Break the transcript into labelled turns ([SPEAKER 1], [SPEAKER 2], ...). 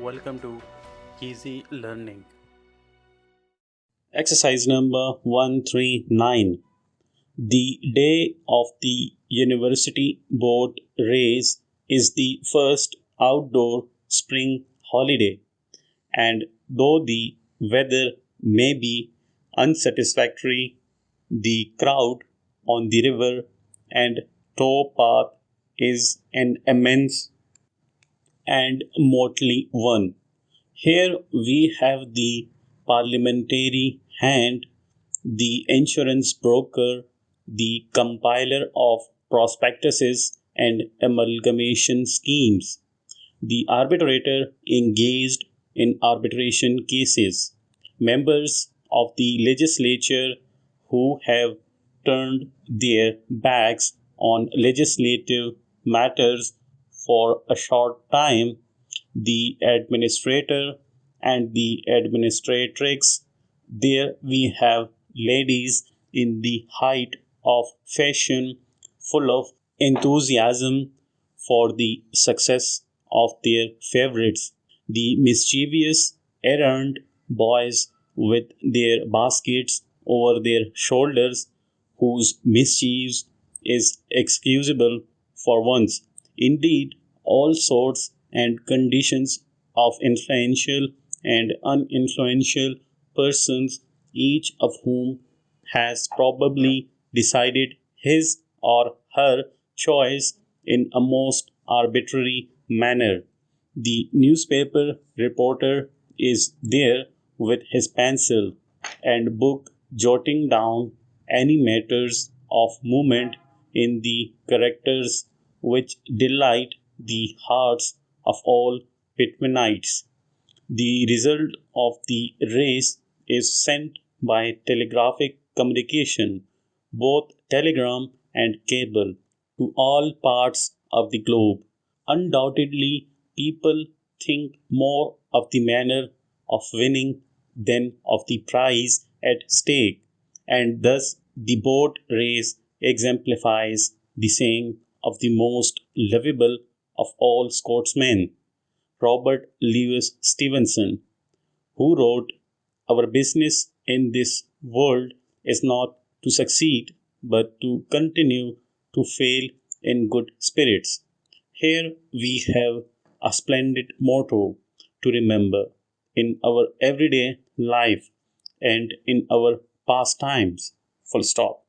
[SPEAKER 1] Welcome to Easy Learning.
[SPEAKER 2] Exercise number 139. The day of the university boat race is the first outdoor spring holiday, and though the weather may be unsatisfactory, the crowd on the river and tow path is an immense and motley one. Here we have the parliamentary hand, the insurance broker, the compiler of prospectuses and amalgamation schemes, the arbitrator engaged in arbitration cases, members of the legislature who have turned their backs on legislative matters for a short time, the administrator and the administratrix. There we have ladies in the height of fashion, full of enthusiasm for the success of their favorites. The mischievous errand boys with their baskets over their shoulders, whose mischief is excusable for once. Indeed, all sorts and conditions of influential and uninfluential persons, each of whom has probably decided his or her choice in a most arbitrary manner. The newspaper reporter is there with his pencil and book, jotting down any matters of moment in the characters which delight the hearts of all Pitmanites. The result of the race is sent by telegraphic communication, both telegram and cable, to all parts of the globe. Undoubtedly, people think more of the manner of winning than of the prize at stake, and thus the boat race exemplifies the saying of the most lovable of all Scotsmen, Robert Louis Stevenson, who wrote, "Our business in this world is not to succeed, but to continue to fail in good spirits." Here we have a splendid motto to remember in our everyday life and in our pastimes. Full stop.